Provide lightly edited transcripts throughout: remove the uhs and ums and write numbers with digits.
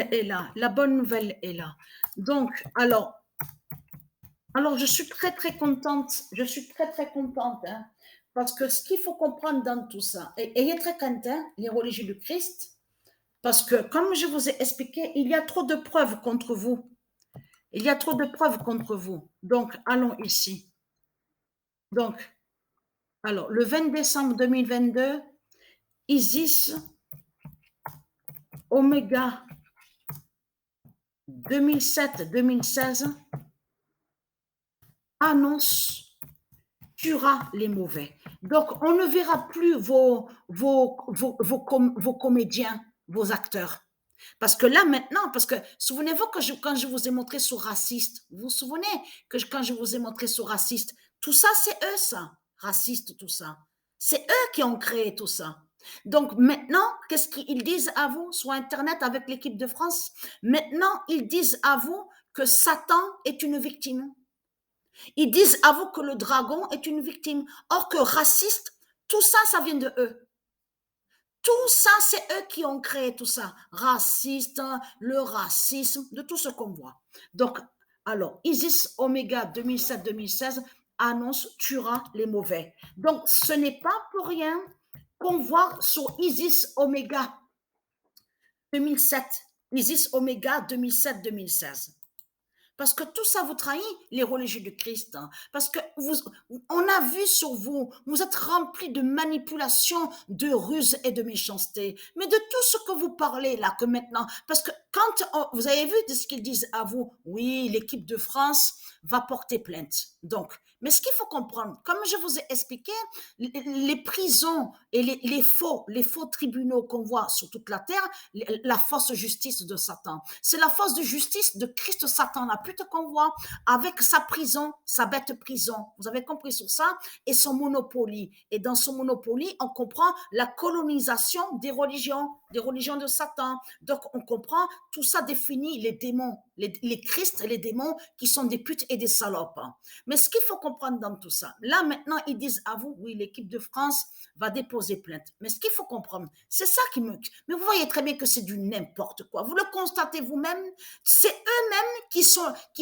est là, la bonne nouvelle est là. Donc, alors je suis très très contente, je suis très très contente, hein, parce que ce qu'il faut comprendre dans tout ça, et ayez très crainte, hein, les religieux du Christ, parce que comme je vous ai expliqué, il y a trop de preuves contre vous. Il y a trop de preuves contre vous. Donc, allons ici. Donc, alors, le 20 décembre 2022, Isis Oméga 2007-2016 annonce tuera les mauvais. Donc, on ne verra plus vos comédiens, vos acteurs. Parce que là, maintenant, parce que souvenez-vous que quand je vous ai montré sur raciste, vous vous souvenez que quand je vous ai montré sur raciste, tout ça, c'est eux, ça, raciste, tout ça. C'est eux qui ont créé tout ça. Donc maintenant, qu'est-ce qu'ils disent à vous sur Internet avec l'équipe de France? Maintenant, ils disent à vous que Satan est une victime. Ils disent à vous que le dragon est une victime. Or que raciste, tout ça, ça vient de eux. Tout ça, c'est eux qui ont créé tout ça. Raciste, le racisme, de tout ce qu'on voit. Donc, alors, Isis Oméga 2007-2016 annonce tuera les mauvais. Donc, ce n'est pas pour rien qu'on voit sur Isis Oméga 2007, Isis Oméga 2007-2016. Parce que tout ça vous trahit, les religieux du Christ. Hein. Parce que on a vu sur vous, vous êtes remplis de manipulation, de ruse et de méchanceté. Mais de tout ce que vous parlez là, que maintenant, parce que vous avez vu de ce qu'ils disent à vous, oui, l'équipe de France va porter plainte. Donc, mais ce qu'il faut comprendre, comme je vous ai expliqué, les prisons et les faux tribunaux qu'on voit sur toute la terre, la fausse justice de Satan. C'est la fausse de justice de Christ Satan, la pute qu'on voit, avec sa prison, sa bête prison. Vous avez compris sur ça? Et son monopoly. Et dans son monopoly, on comprend la colonisation des religions de Satan. Donc, on comprend, tout ça définit les démons, les Christ et les démons qui sont des putes et des salopes. Mais ce qu'il faut comprendre dans tout ça, là maintenant, ils disent à vous, oui, l'équipe de France va déposer plainte. Mais ce qu'il faut comprendre, c'est ça qui me... Mais vous voyez très bien que c'est du n'importe quoi. Vous le constatez vous-même, c'est eux-mêmes qui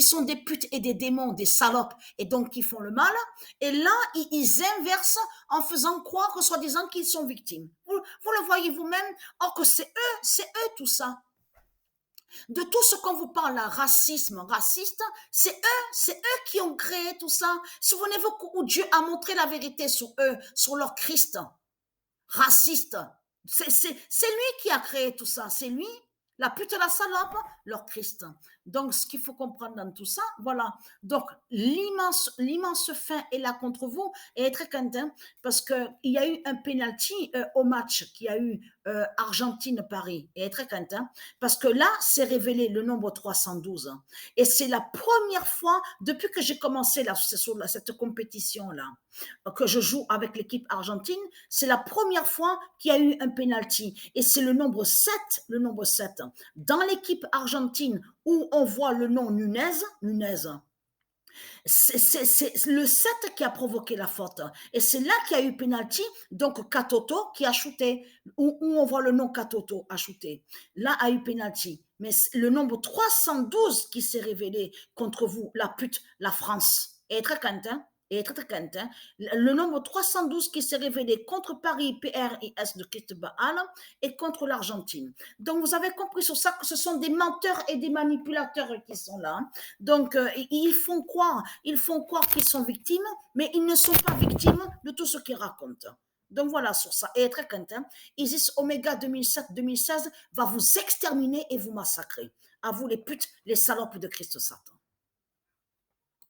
sont des putes et des démons, des salopes, et donc qui font le mal. Et là, ils inversent en faisant croire que soi-disant qu'ils sont victimes. Vous le voyez vous-même, or que c'est eux tout ça. De tout ce qu'on vous parle là, racisme, raciste, c'est eux qui ont créé tout ça. Souvenez-vous où Dieu a montré la vérité sur eux, sur leur Christ, raciste. C'est lui qui a créé tout ça, c'est lui, la pute et la salope, leur Christ. Donc, ce qu'il faut comprendre dans tout ça, voilà. Donc, l'immense fin est là contre vous et très content parce qu'il y a eu un penalty au match qui a eu Argentine-Paris et très content parce que là, c'est révélé le nombre 312 et c'est la première fois depuis que j'ai commencé cette compétition-là que je joue avec l'équipe argentine, c'est la première fois qu'il y a eu un penalty et c'est le nombre 7, dans l'équipe argentine où on voit le nom Nunez, c'est le 7 qui a provoqué la faute. Et c'est là qu'il y a eu penalty, donc Katoto qui a shooté, où on voit le nom Katoto a shooté. Là a eu penalty. Mais le nombre 312 qui s'est révélé contre vous, la pute, la France, est très content. Et très, très content. Le nombre 312 qui s'est révélé contre Paris, PRIS de Christ Baal et contre l'Argentine. Donc, vous avez compris sur ça que ce sont des menteurs et des manipulateurs qui sont là. Donc, ils font croire qu'ils sont victimes, mais ils ne sont pas victimes de tout ce qu'ils racontent. Donc voilà sur ça. Et très content. Isis Oméga 2007-2016 va vous exterminer et vous massacrer. À vous les putes, les salopes de Christ Satan.